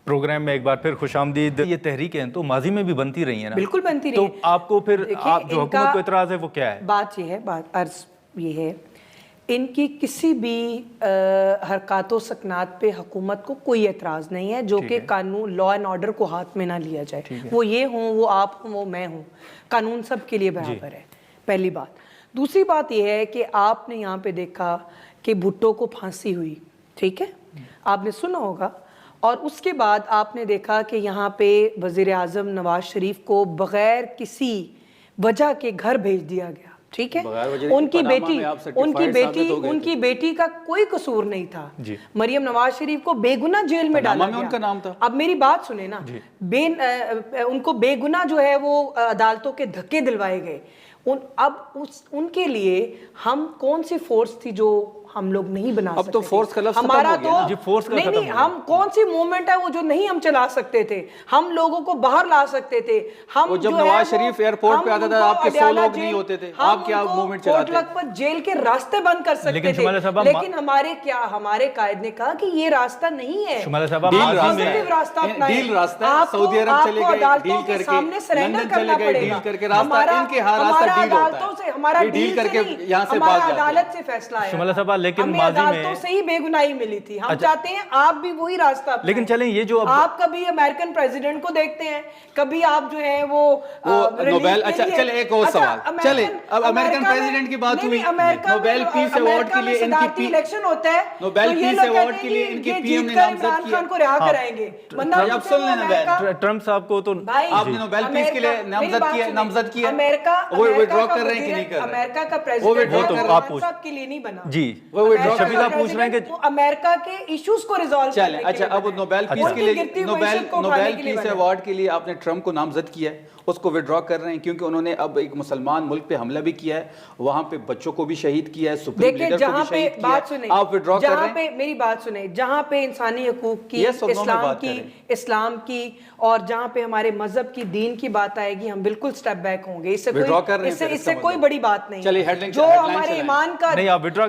Programme میں ایک بار پھر خوش آمدید. یہ تحریکیں ہیں تو ماضی میں بھی بنتی رہی ہیں نا, بالکل بنتی رہی ہیں. تو آپ کو پھر جو حکومت کو اعتراض ہے وہ کیا ہے؟ بات یہ ہے, بات عرض یہ ہے, ان کی کسی بھی حرکات و سکنات پہ حکومت کو کوئی اعتراض نہیں ہے جو کہ قانون لا اینڈ آرڈر کو ہاتھ میں نہ لیا جائے. وہ یہ ہوں, وہ آپ ہوں, وہ میں ہوں, قانون سب کے لیے برابر ہے, پہلی بات. دوسری بات یہ ہے کہ آپ نے یہاں پہ دیکھا کہ بھٹو کو پھانسی ہوئی, ٹھیک ہے, آپ نے سنا ہوگا, اور اس کے بعد آپ نے دیکھا کہ یہاں پہ وزیر اعظم نواز شریف کو بغیر کسی وجہ کے گھر بھیج دیا گیا, ٹھیک ہے. ان کی بیٹی کا کوئی قصور نہیں تھا. مریم نواز شریف کو بے گناہ جیل میں ڈالا گیا. اب میری بات سنیں نا, ان کو بے گناہ جو ہے وہ عدالتوں کے دھکے دلوائے گئے. اب ان کے لیے ہم کون سی فورس تھی جو ہم لوگ نہیں بنا سکتے؟ اب تو فورس کا لفظ ہمارا ختم ہو گیا تو نہیں, ہم کون سی موومنٹ ہے وہ جو نہیں ہم چلا سکتے تھے؟ ہم لوگوں کو باہر لا سکتے تھے. ہم جب نواز شریف ایئرپورٹ پہ آتا تھا آپ کے 100 لوگ نہیں ہوتے تھے, آپ کیا موومنٹ چلاتے تھے؟ پر جیل کے راستے بند کر سکتے تھے, لیکن ہمارے قائد نے کہا کہ یہ راستہ نہیں ہے. ڈیل راستہ سعودی عرب چلے گئے, ڈیل کر کے لندن چلے گئے, ڈیل کر کے راستہ ان کے ہاں راستہ ڈیل ہوتا ہے. ہمارا ڈیل کر کے یہاں سے بھاگ جاتے ہیں. عدالت سے فیصلہ ہے. شمالہ صاحبہ لیکن ہمیں ماضی میں عدالتوں سے ہی بے گناہی ملی تھی. ہم چاہتے ہیں آپ بھی وہی راستہ اپنائیں. لیکن چلیں یہ جو آپ کبھی امریکن پریزیڈنٹ کو دیکھتے ہیں, کبھی آپ جو ہے وہ نوبیل. اچھا چلے ایک اور سوال, چلے اب امریکن پریزیڈنٹ کی بات ہوئی, نوبیل پیس ایوارڈ کے لیے ان کی الیکشن ہوتا ہے, نوبیل پیس ایوارڈ کے لیے ان کی پی ایم نے نامزد کیا. کو رہا کرائیں گے. اب سن لینا, ٹرمپ صاحب کو تو آپ نے نوبیل پیس کے لیے نامزد کیا, وہ ڈرا کر رہے ہیں کہ نہیں کر رہے؟ امریکہ کا پریزیڈنٹ وہ تو آپ صاحب کے لیے نہیں بنا. جی شفیع صاحب پوچھ رہے ہیں کہ امریکہ کے ایشوز کو ریزالو چلیں. اچھا اب نوبیل پیس کے لیے, نوبیل پیس ایوارڈ کے لیے آپ نے ٹرمپ کو نامزد کیا ہے, اس کو وڈرا کر رہے ہیں کیونکہ انہوں نے اب ایک مسلمان ملک پہ حملہ بھی کیا ہے, وہاں پہ بچوں کو بھی شہید کیا ہے, سپریم لیڈر کو بھی شہید کیا ہے. آپ وڈرا کر رہے ہیں. میری بات سنیں, جہاں پہ انسانی حقوق کی, اسلام کی اور جہاں پہ ہمارے مذہب کی, دین کی بات آئے گی, ہم بالکل سٹیپ بیک ہوں گے. اس سے کوئی بڑی بات نہیں. جو ہمارے ایمان کا,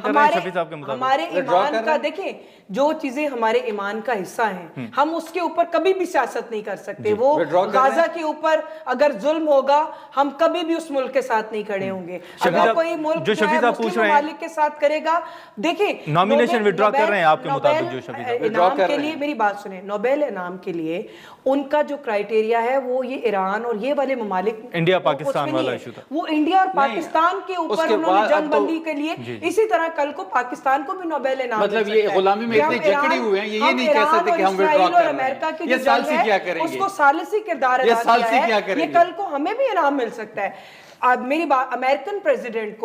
ہمارے ایمان کا, دیکھیں جو چیزیں ہمارے ایمان کا حصہ ہیں, ہم اس کے اوپر کبھی بھی سیاست نہیں کر سکتے. وہ غزہ کے اوپر اگر ظلم ہوگا, ہم کبھی بھی اس ملک کے ساتھ نہیں کھڑے ہوں گے. اگر کوئی ملک جو شفیع صاحب پوچھ رہے ہیں مالک کے ساتھ کرے گا, دیکھیں نامینیشن وڈرا کر رہے ہیں آپ کے مطابق جو شفیع صاحب انعام کے لیے, میری بات سنیں, نوبیل انعام کے لیے ان کا جو کرائیٹیریا ہے وہ یہ ایران اور یہ والے ممالک, انڈیا پاکستان والا ایشو تھا, وہ انڈیا اور پاکستان کے اوپر انہوں نے جنگ بندی کے لیے. اسی طرح کل کو پاکستان کو بھی نوبیل انعام, مطلب یہ غلامی میں اتنے جکڑے ہوئے ہیں, یہ نہیں کہہ سکتے کہ ہم وڈرا کر رہے ہیں. یہ ثالثی کیا کریں گے, اس کو ثالثی کردار ادا کیا ہے, یہ کل کو ہمیں بھی انعام مل سکتا ہے. اب میری بات, امریکن پریزیڈنٹ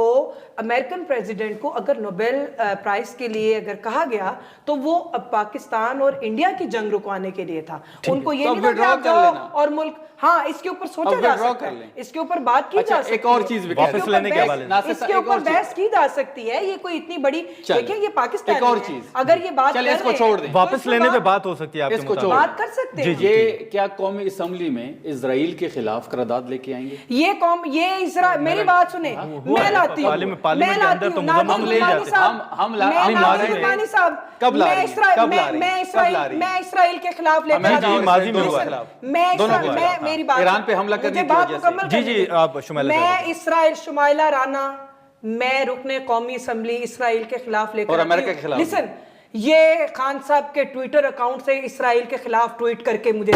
کو اگر نوبیل پرائز کے لیے اگر کہا گیا تو وہ پاکستان اور انڈیا کی جنگ رکوانے کے لیے تھا. ان کو یہ نہیں لگا جاؤ اور ملک, ہاں اس کے اوپر سوچا جا سکتا ہے, اس کے اوپر بات کی جا سکتی ہے. ایک اور چیز واپس لینے کے حوالے سے اس کے اوپر بحث کی جا سکتی ہے. یہ کوئی اتنی بڑی, دیکھیں یہ پاکستان ایک اور چیز, اگر یہ بات چلے اس کو چھوڑ دیں, واپس لینے پہ بات ہو سکتی ہے, آپ اس کو بات کر سکتے ہیں. یہ کیا قومی اسمبلی میں اسرائیل کے خلاف قرارداد لے کے آئیں گے؟ یہ قوم, یہ اسرائیل, میری بات سنیں, میں لاتی ہوں, میں لاتی ہوں, میں اسرائیل کے خلاف لے کے آتی ہوں. میری بات, ایران پہ حملہ کرنے کی وجہ سے, جی آپ میں اسرائیل, شمائلہ رانا, میں رکن قومی اسمبلی اسرائیل کے خلاف لے کر, اور امریکہ کے خلاف. لسن, یہ خان صاحب کے ٹویٹر اکاؤنٹ سے اسرائیل کے خلاف ٹویٹ کر کے مجھے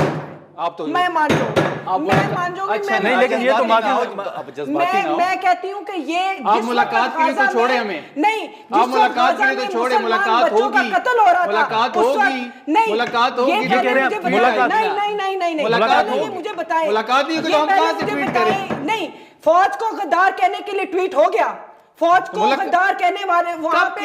آپ تو میں مان جاؤں, نہیں, لیکن یہ تو میں کہتی ہوں کہ یہ آپ ملاقات کے لیے تو چھوڑے ہمیں, نہیں آپ ملاقات کے لیے تو چھوڑے, ملاقات ہوگی, ملاقات ہوگی, ملاقات ہوگی, یہ کہہ رہے ہیں نہیں, ملاقات ہوگی, مجھے بتائیں, ملاقات نہیں تو ہم کہاں سے ٹویٹ کریں؟ نہیں, فوج کو غدار کہنے کے لیے ٹویٹ ہو گیا, فوج کو غدار کہنے والے وہاں پہ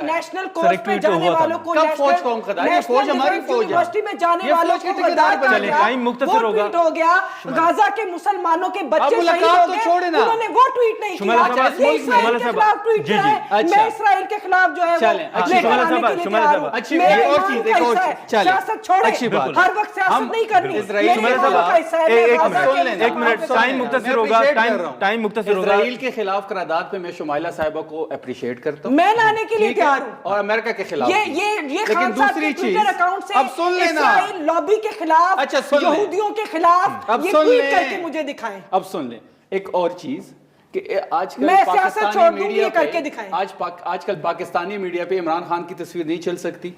نیشنل کورس پہ جانے والوں کو, کب فوج کو ہم غدار, یہ فوج ہماری فوج ہے, یونیورسٹی میں جانے والوں کو غدار کہا گیا, وہ ٹویٹ ہو گیا. غزہ کے مسلمانوں کے بچے شہید ہو گئے, انہوں نے وہ ٹویٹ نہیں کیا, یہ اسرائیل کے خلاف ٹویٹ کیا ہے. میں اسرائیل کے خلاف جو ہے وہ لے کر آنے کے لیے تیار ہوں. میرے ایمان کا حصہ ہے, سیاست چھوڑے, ہر وقت سیاست نہیں کرنی, میرے ایمان کا حصہ ہے. ایک منٹ, ٹائم مختصر ہوگا, اسرائیل کے خلاف قرارداد پہ میں شمائلہ صاحبہ کو اپریشیٹ کرتا ہوں، میں لانے کے لیے تیار ہوں، اور امریکہ کے خلاف یہ لیکن خان صاحب دوسری کے چیز ٹویٹر اکاؤنٹ سے اب سن لینا، اسرائیل لابی کے خلاف، اچھا سن لیں، یہودیوں کے خلاف اب یہ سن ٹویٹ لیں، کر کے مجھے دکھائیں۔ اب سن لیں ایک اور چیز کہ آج کل میں سیاست چھوڑ پاکستانی دوں گی، میڈیا یہ کر پہ کے دکھائیں۔ آج کل پاکستانی میڈیا پہ عمران خان کی تصویر نہیں چل سکتی،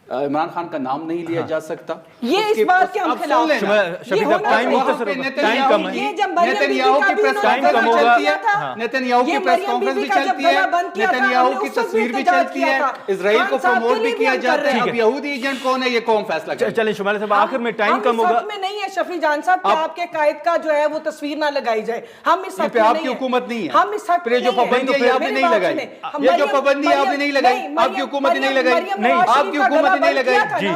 عمران خان کا نام نہیں لیا جا سکتا، یہ اس بات کے ہم خلاف ہیں۔ شفیق صاحب ٹائم مختصر ہوگا، ٹائم کم ہے، یہ جب مریم بی بی نیتنیاہو کا کی بھی پریس انہوں نے ٹائم کم کانفرنس ہوگا، چلتی ہے، نیتنیاہو کی پریس کانفرنس بھی چلتی ہے، نیتنیاہو کی تصویر بھی چلتی ہے، اسرائیل کو پروموٹ بھی کیا جاتا ہے، اب یہودی ایجنٹ کون ہے یہ قوم فیصلہ کرے۔ چلیں شمائلہ صاحب آخر میں ٹائم کم ہوگا، ہم اس حق میں نہیں ہے شفیع جان صاحب کہ آپ کے قائد کا جو ہے وہ تصویر نہ لگائی جائے، ہم اس حق پہ میں آپ نہیں کی ہیں، حکومت نہیں ہے، ہم اس حق پھر میں یہ جو نہیں ہیں۔ پابندی ہے آپ نے نہیں لگائی، یہ جو پابندی ہے آپ نے نہیں لگائی، آپ کی حکومت ہی نہیں لگائی، آپ کی حکومت ہی نہیں لگائی، جی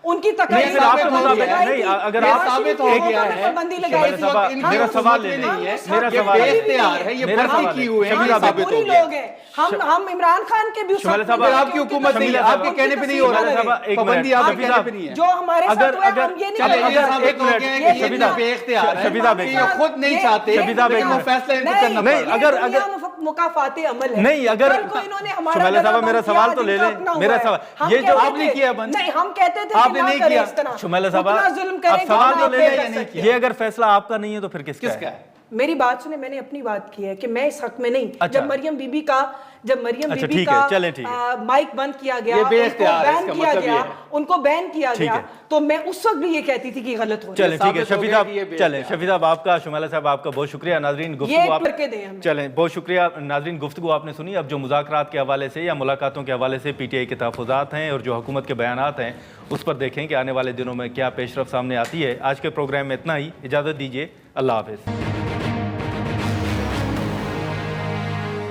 ان کی نہیں تقریر پھر آپ کے مطابق نہیں، اگر آپ ثابت ہو گیا ہے پابندی لگائی شمائلہ صاحب میرا سوال لے لیں، میرا سوال بے اختیار ہے، یہ میرا بھرتی سوال کی ہوئے ہیں، شفیق یہ صاحب ثابت ہو پوری گیا۔ لوگ ہیں، ہم عمران خان کے بھی اس شمائلہ حق صاحب میں آپ کی حکومت نہیں ہے، آپ کے کہنے پہ نہیں ہو رہا ہے، پابندی آپ کے کہنے پہ نہیں ہے، جو ہمارے ساتھ ہوا ہے ہم یہ نہیں چلے یہ کریں ثابت ہو گیا ہے کہ یہ بھی بے اختیار ہے، شفیق صاحب ایک یہ خود نہیں چاہتے لیکن وہ فیصلہ ان کو کرنا پڑ نہیں، رہا ہے۔ اگر مکافات عمل ہے، نہیں اگر کل کو انہوں نے ہمارا شمائلہ گلا صاحب بند میرا کیا، سوال تو جن لے کا لیں، اپنا میرا ہوا ہے۔ سوال ہم یہ جو کہتے آپ نے تھے- کیا بند، نہیں ہم کہتے تھے آپ کہ نے نہ نہیں کریں کیا، اس طرح، شمائلہ صاحب اتنا ظلم کریں اب کہ سوال ہم تو آپ لے پہ لیں، کر سکیں۔ یہ اگر فیصلہ آپ کا نہیں ہے تو پھر کس کس کا کا ہے؟ ہے؟ میری بات سنیں، میں نے اپنی بات کی ہے کہ میں اس حق میں نہیں، اچھا۔ جب مریم بی بی کا اچھا ٹھیک ہے، چلیں ٹھیک ہے، مائک بند کیا گیا، یہ بے ان کو اختیار ہے، اس بین کا کیا مطلب یہ گیا، ہے۔ ان کو بین کیا ٹھیک گیا، ہے۔ تو میں اس وقت بھی یہ کہتی تھی کہ غلط ہو چلیں ٹھیک ہے، ثابت ہو شفیع گیا کہ یہ صاحب بے چلیں، اختیار شفیع صاحب آپ کا، شمائلہ صاحب آپ کا بہت شکریہ۔ ناظرین یہ گفتگو آپ کر کے دیں ہمیں۔ چلیں بہت شکریہ ناظرین، گفتگو آپ نے سنی۔ اب جو مذاکرات کے حوالے سے یا ملاقاتوں کے حوالے سے پی ٹی آئی کے تحفظات ہیں اور جو حکومت کے بیانات ہیں اس پر دیکھیں کہ آنے والے دنوں میں کیا پیش رفت سامنے آتی ہے۔ آج کے پروگرام میں اتنا ہی، اجازت دیجیے، اللہ حافظ۔